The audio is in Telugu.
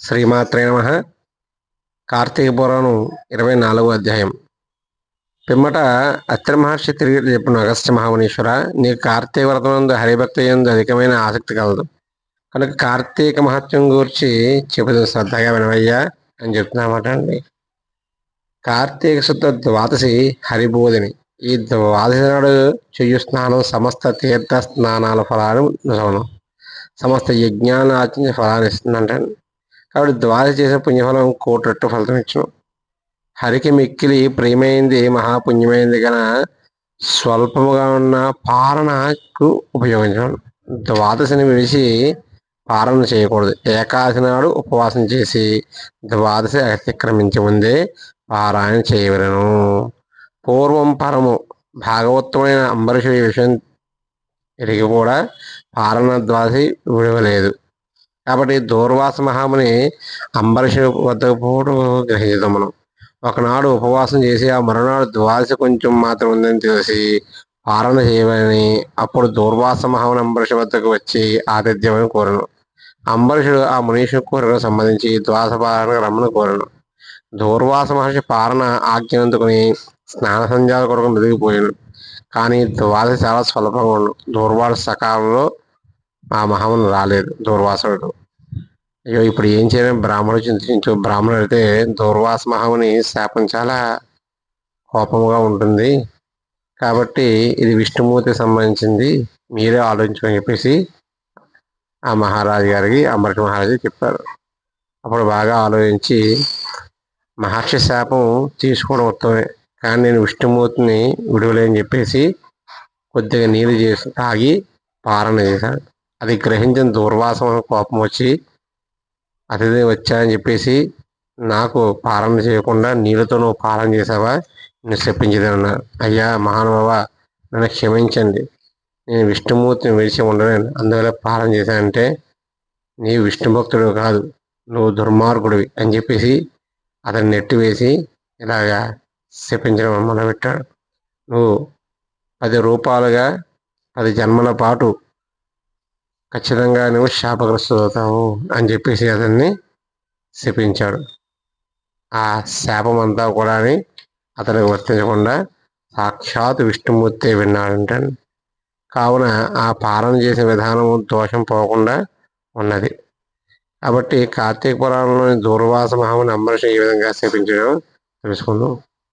శ్రీమాత్రే నమః. కార్తీక పురాణం 24వ అధ్యాయం. పిమ్మట అత్రి మహర్షి తిరిగి చెప్పిన అగస్త్య మహామునీశ్వర, నీకు కార్తీక వ్రతమందు హరిభక్తి యందు అధికమైన ఆసక్తి కలదు కనుక కార్తీక మహత్యం గూర్చి చెబుతూ శ్రద్ధగా వినవయ్యా అని చెప్తున్నామాట అండి. కార్తీక శుద్ధ ద్వాదశి హరిబోధిని. ఈ ద్వాదశి నాడు చెయ్యు స్నానం సమస్త తీర్థ స్నానాల ఫలాన్ని నిలవను, సమస్త యజ్ఞాన్ని ఆచరించే ఫలాన్ని ఇస్తుందంటే. కాబట్టి ద్వాదశి చేసిన పుణ్యఫలం 1,000 రెట్లు ఫలితం ఇచ్చును. హరికి మిక్కిలి ప్రియమైంది మహాపుణ్యమైంది గన స్వల్పముగా ఉన్న పారణకు ఉపయోగించడం. ద్వాదశిని విడిచి పారణ చేయకూడదు. ఏకాదశి నాడు ఉపవాసం చేసి ద్వాదశి అతిక్రమించే ముందే పారాయణ చేయవలను. పూర్వం పరము భాగవతమైన అంబరీషుడి విషయం ఎరిగి కూడా పారణ ద్వాదశి విడవలేదు. కాబట్టి దూర్వాస మహాముని అంబరీషుడి వద్దకు పోవడం గ్రహించదాం మనం. ఒకనాడు ఉపవాసం చేసి ఆ మరునాడు ద్వాదశి కొంచెం మాత్రం ఉందని తెలిసి పారణ చేయవలని. అప్పుడు దూర్వాస మహాముని అంబరీషు వద్దకు వచ్చి ఆతిథ్యమని కోరను. అంబరీషుడు ఆ మునీషు కోరికకు సంబంధించి ద్వాదశ పారణకు రమ్మని కోరను. దూర్వాస మహర్షి పారణ ఆజ్ఞనందుకుని స్నాన సంధ్యాల కొరకు నదిగిపోయాను. కానీ ద్వాదశి చాలా స్వల్పంగా ఉండు. దూర్వాస సకాలంలో ఆ మహాముని రాలేదు. దూర్వాసుడు అయ్యో ఇప్పుడు ఏం చేయడం బ్రాహ్మణుడు చింతించు. బ్రాహ్మణుడు అయితే దూర్వాస మహాముని శాపం చాలా కోపంగా ఉంటుంది కాబట్టి ఇది విష్ణుమూర్తికి సంబంధించింది, మీరే ఆలోచించమని చెప్పేసి ఆ మహారాజు గారికి అంబరీష మహారాజు చెప్పారు. అప్పుడు బాగా ఆలోచించి మహర్షి శాపం తీసుకోవడం ఉత్తమే, కానీ నేను విష్ణుమూర్తిని విడువలేని చెప్పేసి కొద్దిగా నీరు చేసి తాగి పారణ చేశాడు. అది గ్రహించిన దూర్వాసం కోపం వచ్చి అతిథి వచ్చాయని చెప్పేసి నాకు పాలన చేయకుండా నీళ్ళతో నువ్వు పాలన చేసావా, నేను చెప్పించదన్నారు. అయ్యా మహానుభావ, నన్ను క్షమించండి, నేను విష్ణుమూర్తిని విడిచి ఉండలేను, అందువల్ల పాలన చేశానంటే నీ విష్ణు భక్తుడు కాదు, నువ్వు దుర్మార్గుడివి అని చెప్పేసి అతన్ని నెట్టివేసి ఇలాగా శపించడం మొదలుపెట్టాడు. నువ్వు 10 రూపాలుగా 10 జన్మల పాటు ఖచ్చితంగా నువ్వు శాపగ్రస్తుడవుతావు అని చెప్పేసి అతన్ని శపించాడు. ఆ శాపం అంతా కూడా అతనికి వర్తించకుండా సాక్షాత్ విష్ణుమూర్తి విన్నాడంటే. కావున ఆ పాలన చేసే విధానము దోషం పోకుండా ఉన్నది. కాబట్టి కార్తీక పురాణంలోని దూర్వాస మహాముని అంబరీషుని ఏ విధంగా శపించడం తెలుసుకుందాం.